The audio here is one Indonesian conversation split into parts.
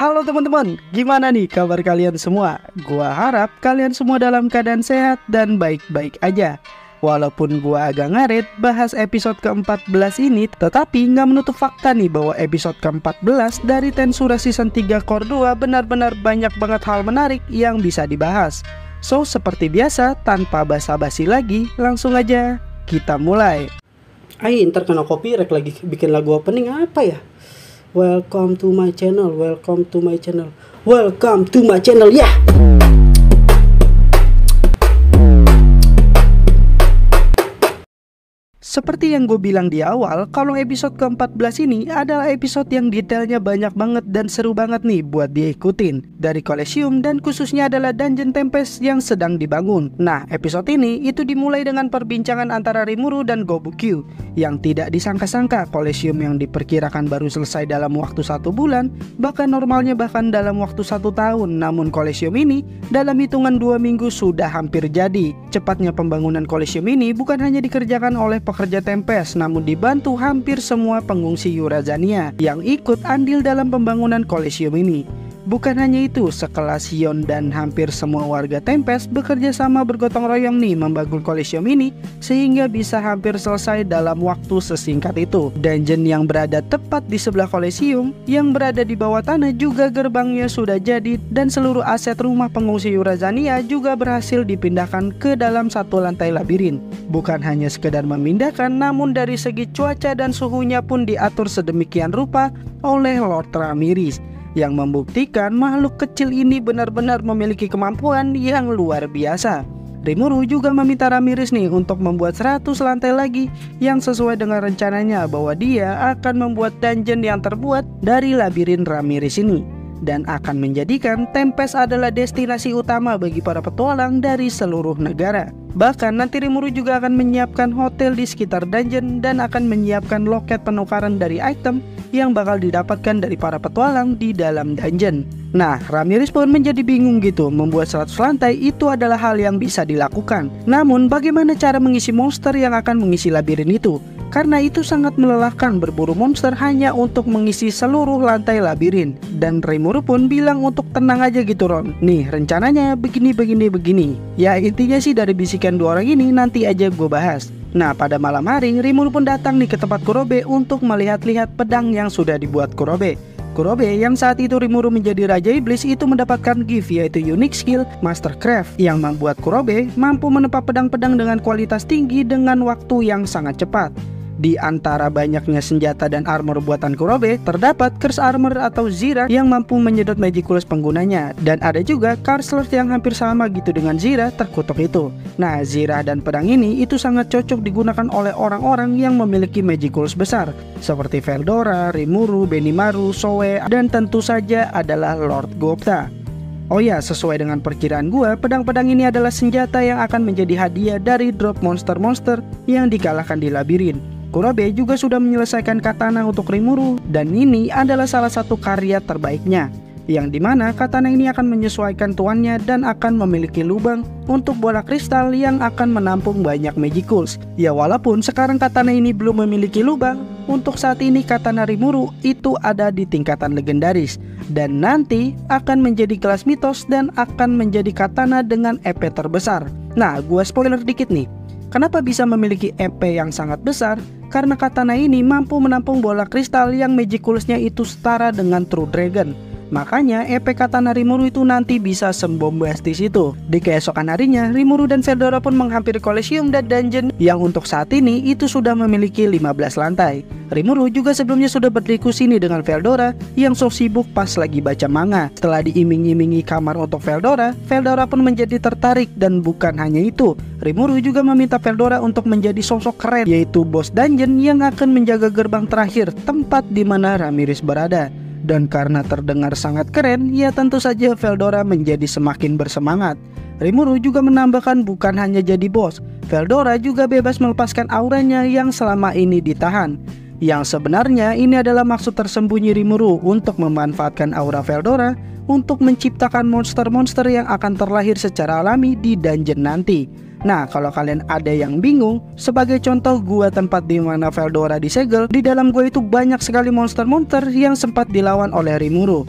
Halo teman-teman, gimana nih kabar kalian semua? Gua harap kalian semua dalam keadaan sehat dan baik-baik aja. Walaupun gua agak ngaret bahas episode ke-14 ini, tetapi nggak menutup fakta nih bahwa episode ke-14 dari Tensura Season 3 Core 2 benar-benar banyak banget hal menarik yang bisa dibahas. So, seperti biasa, tanpa basa-basi lagi, langsung aja kita mulai. Ntar kena copyright lagi bikin lagu opening apa ya? Welcome to my channel, welcome to my channel, welcome to my channel, ya! Seperti yang gue bilang di awal, kalau episode ke-14 ini adalah episode yang detailnya banyak banget dan seru banget nih buat diikutin. Dari Coliseum dan khususnya adalah Dungeon Tempest yang sedang dibangun. Nah, episode ini itu dimulai dengan perbincangan antara Rimuru dan Gobukyu. Yang tidak disangka-sangka, Coliseum yang diperkirakan baru selesai dalam waktu 1 bulan, bahkan normalnya bahkan dalam waktu 1 tahun. Namun Coliseum ini dalam hitungan 2 minggu sudah hampir jadi. Cepatnya pembangunan Coliseum ini bukan hanya dikerjakan oleh pekerja Tempest, namun dibantu hampir semua pengungsi Yurazania yang ikut andil dalam pembangunan Coliseum ini. Bukan hanya itu, sekelas Hion dan hampir semua warga Tempest bekerja sama bergotong royong nih membangun Coliseum ini sehingga bisa hampir selesai dalam waktu sesingkat itu. Dungeon yang berada tepat di sebelah Coliseum yang berada di bawah tanah juga gerbangnya sudah jadi dan seluruh aset rumah pengungsi Yurazania juga berhasil dipindahkan ke dalam satu lantai labirin. Bukan hanya sekedar memindahkan, namun dari segi cuaca dan suhunya pun diatur sedemikian rupa oleh Lord Ramirez, yang membuktikan makhluk kecil ini benar-benar memiliki kemampuan yang luar biasa. Rimuru juga meminta Ramirez nih untuk membuat 100 lantai lagi yang sesuai dengan rencananya bahwa dia akan membuat dungeon yang terbuat dari labirin Ramirez ini dan akan menjadikan Tempest adalah destinasi utama bagi para petualang dari seluruh negara. Bahkan nanti Rimuru juga akan menyiapkan hotel di sekitar dungeon dan akan menyiapkan loket penukaran dari item yang bakal didapatkan dari para petualang di dalam dungeon. Nah, Ramirez pun menjadi bingung gitu, membuat 100 lantai itu adalah hal yang bisa dilakukan. Namun bagaimana cara mengisi monster yang akan mengisi labirin itu? Karena itu sangat melelahkan berburu monster hanya untuk mengisi seluruh lantai labirin. Dan Rimuru pun bilang untuk tenang aja gitu Ron. Nih rencananya begini. Ya intinya sih dari bisikan dua orang ini nanti aja gue bahas. Nah, pada malam hari Rimuru pun datang nih ke tempat Kurobe untuk melihat-lihat pedang yang sudah dibuat Kurobe. Kurobe yang saat itu Rimuru menjadi Raja Iblis itu mendapatkan gift yaitu unique skill Mastercraft yang membuat Kurobe mampu menempa pedang-pedang dengan kualitas tinggi dengan waktu yang sangat cepat. Di antara banyaknya senjata dan armor buatan Kurobe, terdapat Curse Armor atau Zira yang mampu menyedot Magiculus penggunanya. Dan ada juga Carslord yang hampir sama gitu dengan Zira terkutuk itu. Nah, Zira dan pedang ini itu sangat cocok digunakan oleh orang-orang yang memiliki Magiculus besar seperti Veldora, Rimuru, Benimaru, Soe, dan tentu saja adalah Lord Gupta. Oh ya, sesuai dengan perkiraan gua, pedang-pedang ini adalah senjata yang akan menjadi hadiah dari drop monster-monster yang dikalahkan di labirin. Kurobe juga sudah menyelesaikan katana untuk Rimuru dan ini adalah salah satu karya terbaiknya, yang dimana katana ini akan menyesuaikan tuannya dan akan memiliki lubang untuk bola kristal yang akan menampung banyak Magiculus. Ya walaupun sekarang katana ini belum memiliki lubang, untuk saat ini katana Rimuru itu ada di tingkatan legendaris dan nanti akan menjadi kelas mitos dan akan menjadi katana dengan EP terbesar. Nah, gua spoiler dikit nih. Kenapa bisa memiliki EP yang sangat besar? Karena katana ini mampu menampung bola kristal yang Magiculusnya itu setara dengan True Dragon. Makanya EP katana Rimuru itu nanti bisa sembombastis itu. Di keesokan harinya, Rimuru dan Veldora pun menghampiri Coliseum dan dungeon yang untuk saat ini itu sudah memiliki 15 lantai. Rimuru juga sebelumnya sudah berdiskusi nih dengan Veldora yang so sibuk pas lagi baca manga. Setelah diiming-imingi kamar untuk Veldora, Veldora pun menjadi tertarik dan bukan hanya itu. Rimuru juga meminta Veldora untuk menjadi sosok keren yaitu bos dungeon yang akan menjaga gerbang terakhir tempat di mana Ramirez berada. Dan karena terdengar sangat keren, ya tentu saja Veldora menjadi semakin bersemangat. Rimuru juga menambahkan bukan hanya jadi bos, Veldora juga bebas melepaskan auranya yang selama ini ditahan. Yang sebenarnya ini adalah maksud tersembunyi Rimuru untuk memanfaatkan aura Veldora untuk menciptakan monster-monster yang akan terlahir secara alami di dungeon nanti. Nah, kalau kalian ada yang bingung, sebagai contoh gua tempat di mana Veldora disegel, di dalam gua itu banyak sekali monster-monster yang sempat dilawan oleh Rimuru.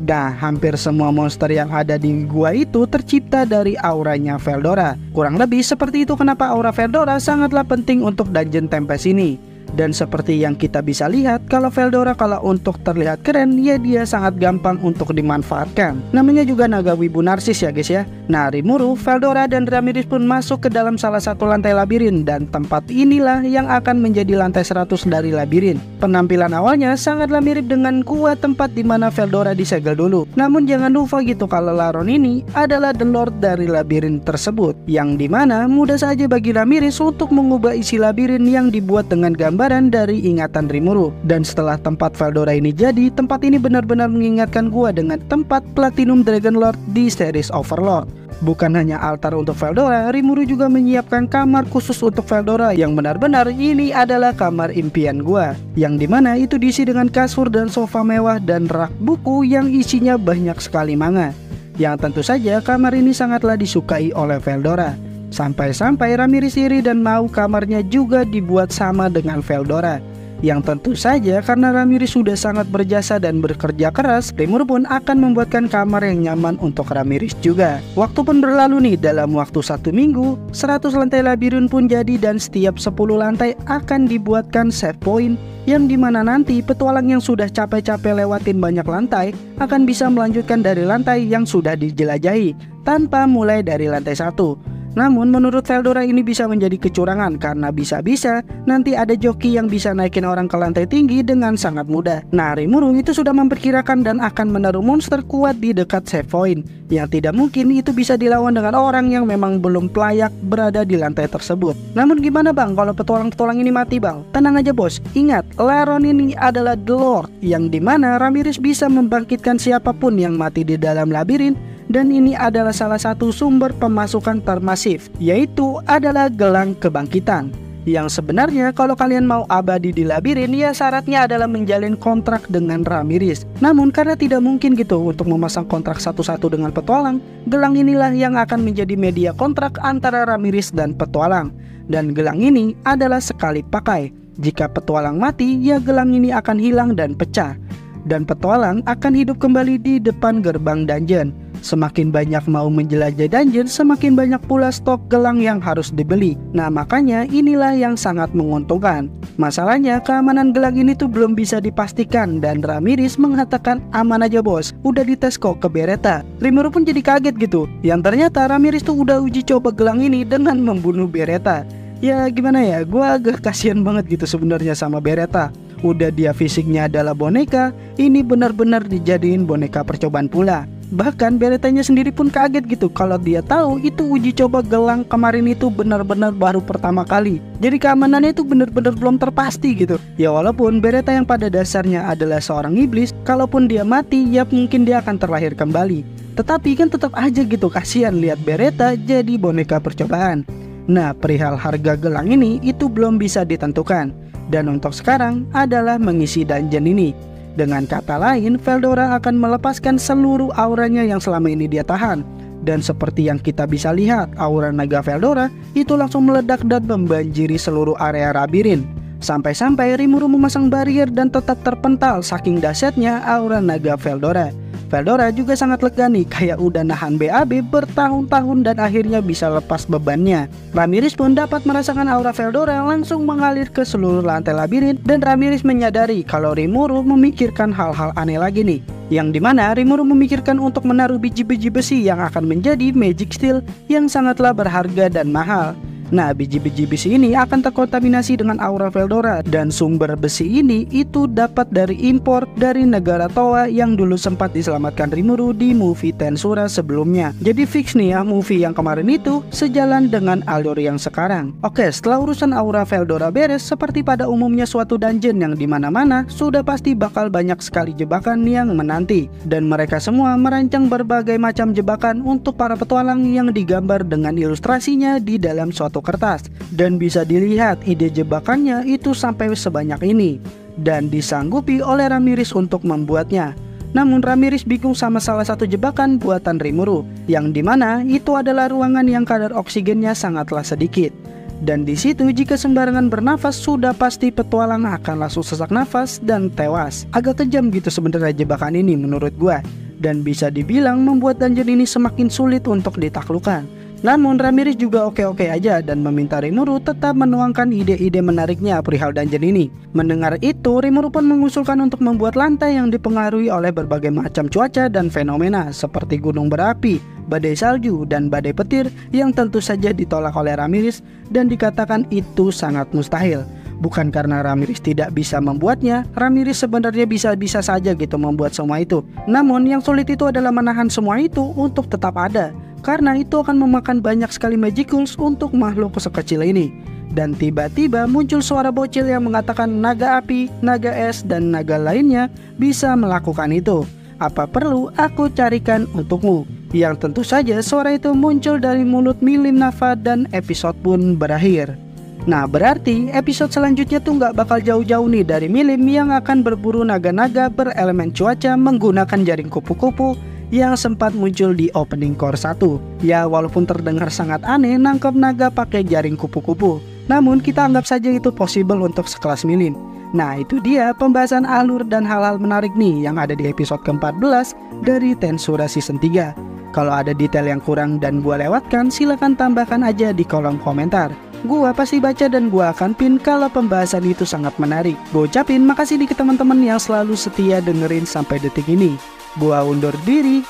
Nah, hampir semua monster yang ada di gua itu tercipta dari auranya Veldora. Kurang lebih seperti itu kenapa aura Veldora sangatlah penting untuk Dungeon Tempest ini. Dan seperti yang kita bisa lihat, kalau Veldora kalau untuk terlihat keren, ya dia sangat gampang untuk dimanfaatkan. Namanya juga naga wibu narsis ya guys ya. Nah, Rimuru, Veldora, dan Ramirez pun masuk ke dalam salah satu lantai labirin. Dan tempat inilah yang akan menjadi lantai 100 dari labirin. Penampilan awalnya sangatlah mirip dengan gua tempat dimana Veldora disegel dulu. Namun jangan lupa gitu kalau Laron ini adalah The Lord dari labirin tersebut. Yang dimana mudah saja bagi Ramirez untuk mengubah isi labirin yang dibuat dengan gambar dari ingatan Rimuru. Dan setelah tempat Veldora ini jadi, tempat ini benar-benar mengingatkan gua dengan tempat Platinum Dragon Lord di series Overlord. Bukan hanya altar untuk Veldora, Rimuru juga menyiapkan kamar khusus untuk Veldora yang benar-benar ini adalah kamar impian gua. Yang dimana itu diisi dengan kasur dan sofa mewah dan rak buku yang isinya banyak sekali manga. Yang tentu saja kamar ini sangatlah disukai oleh Veldora. Sampai-sampai Ramirez iri dan mau kamarnya juga dibuat sama dengan Veldora. Yang tentu saja karena Ramirez sudah sangat berjasa dan bekerja keras, Rimuru pun akan membuatkan kamar yang nyaman untuk Ramirez juga. Waktu pun berlalu nih, dalam waktu 1 minggu, 100 lantai labirin pun jadi dan setiap 10 lantai akan dibuatkan save point yang dimana nanti petualang yang sudah capek-capek lewatin banyak lantai akan bisa melanjutkan dari lantai yang sudah dijelajahi tanpa mulai dari lantai 1. Namun menurut Veldora ini bisa menjadi kecurangan karena bisa-bisa nanti ada joki yang bisa naikin orang ke lantai tinggi dengan sangat mudah. Nah, Rimuru itu sudah memperkirakan dan akan menaruh monster kuat di dekat save point yang tidak mungkin itu bisa dilawan dengan orang yang memang belum layak berada di lantai tersebut. Namun gimana bang kalau petualang-petualang ini mati bang? Tenang aja bos, ingat Laron ini adalah The Lord yang dimana Ramirez bisa membangkitkan siapapun yang mati di dalam labirin. Dan ini adalah salah satu sumber pemasukan termasif, yaitu adalah gelang kebangkitan. Yang sebenarnya kalau kalian mau abadi di labirin, ya syaratnya adalah menjalin kontrak dengan Ramirez. Namun karena tidak mungkin gitu untuk memasang kontrak satu-satu dengan petualang, gelang inilah yang akan menjadi media kontrak antara Ramirez dan petualang. Dan gelang ini adalah sekali pakai. Jika petualang mati, ya gelang ini akan hilang dan pecah. Dan petualang akan hidup kembali di depan gerbang dungeon. Semakin banyak mau menjelajah dungeon, semakin banyak pula stok gelang yang harus dibeli. Nah makanya inilah yang sangat menguntungkan. Masalahnya keamanan gelang ini tuh belum bisa dipastikan. Dan Ramirez mengatakan aman aja bos, udah dites kok ke Beretta. Rimuru pun jadi kaget gitu. Yang ternyata Ramirez tuh udah uji coba gelang ini dengan membunuh Beretta. Ya gimana ya, gue agak kasihan banget gitu sebenarnya sama Beretta. Udah dia fisiknya adalah boneka, ini benar-benar dijadiin boneka percobaan pula. Bahkan Berettanya sendiri pun kaget gitu kalau dia tahu itu uji coba gelang kemarin itu benar-benar baru pertama kali. Jadi keamanannya itu benar-benar belum terpasti gitu. Ya walaupun Beretta yang pada dasarnya adalah seorang iblis, kalaupun dia mati ya mungkin dia akan terlahir kembali. Tetapi kan tetap aja gitu kasihan lihat Beretta jadi boneka percobaan. Nah perihal harga gelang ini itu belum bisa ditentukan. Dan untuk sekarang adalah mengisi dungeon ini. Dengan kata lain, Veldora akan melepaskan seluruh auranya yang selama ini dia tahan. Dan seperti yang kita bisa lihat, aura naga Veldora itu langsung meledak dan membanjiri seluruh area labirin. Sampai-sampai Rimuru memasang barrier dan tetap terpental saking dahsyatnya aura naga Veldora. Veldora juga sangat lega nih, kayak udah nahan BAB bertahun-tahun dan akhirnya bisa lepas bebannya. Ramirez pun dapat merasakan aura Veldora langsung mengalir ke seluruh lantai labirin dan Ramirez menyadari kalau Rimuru memikirkan hal-hal aneh lagi nih. Yang dimana Rimuru memikirkan untuk menaruh biji-biji besi yang akan menjadi magic steel yang sangatlah berharga dan mahal. Nah biji-biji besi ini akan terkontaminasi dengan aura Veldora dan sumber besi ini itu dapat dari impor dari negara Toa yang dulu sempat diselamatkan Rimuru di movie Tensura sebelumnya. Jadi fix nih ya movie yang kemarin itu sejalan dengan alur yang sekarang. Oke, setelah urusan aura Veldora beres, seperti pada umumnya suatu dungeon yang dimana-mana sudah pasti bakal banyak sekali jebakan yang menanti. Dan mereka semua merancang berbagai macam jebakan untuk para petualang yang digambar dengan ilustrasinya di dalam suatu kertas. Dan bisa dilihat ide jebakannya itu sampai sebanyak ini dan disanggupi oleh Ramirez untuk membuatnya. Namun Ramirez bingung sama salah satu jebakan buatan Rimuru, yang dimana itu adalah ruangan yang kadar oksigennya sangatlah sedikit. Dan di situ jika sembarangan bernafas sudah pasti petualang akan langsung sesak nafas dan tewas. Agak kejam gitu sebenarnya jebakan ini menurut gua. dan bisa dibilang membuat dungeon ini semakin sulit untuk ditaklukkan. Namun Ramirez juga oke-oke aja dan meminta Rimuru tetap menuangkan ide-ide menariknya perihal dungeon ini. Mendengar itu, Rimuru pun mengusulkan untuk membuat lantai yang dipengaruhi oleh berbagai macam cuaca dan fenomena seperti gunung berapi, badai salju, dan badai petir yang tentu saja ditolak oleh Ramirez dan dikatakan itu sangat mustahil. Bukan karena Ramirez tidak bisa membuatnya, Ramirez sebenarnya bisa-bisa saja gitu membuat semua itu. Namun yang sulit itu adalah menahan semua itu untuk tetap ada. Karena itu akan memakan banyak sekali magicals untuk makhluk sekecil ini. Dan tiba-tiba muncul suara bocil yang mengatakan naga api, naga es, dan naga lainnya bisa melakukan itu. Apa perlu aku carikan untukmu? Yang tentu saja suara itu muncul dari mulut Milim Nafa dan episode pun berakhir. Nah berarti episode selanjutnya tuh nggak bakal jauh-jauh nih dari Milim yang akan berburu naga-naga berelemen cuaca menggunakan jaring kupu-kupu yang sempat muncul di opening core 1. Ya walaupun terdengar sangat aneh nangkep naga pakai jaring kupu-kupu, namun kita anggap saja itu possible untuk sekelas Milim. Nah itu dia pembahasan alur dan hal-hal menarik nih yang ada di episode ke-14 dari Tensura Season 3. Kalau ada detail yang kurang dan gua lewatkan, silahkan tambahkan aja di kolom komentar. Gua pasti baca dan gua akan pin kalau pembahasan itu sangat menarik. Gua ucapin makasih nih ke teman-teman yang selalu setia dengerin sampai detik ini. Gua undur diri,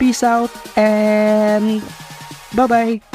peace out and bye-bye.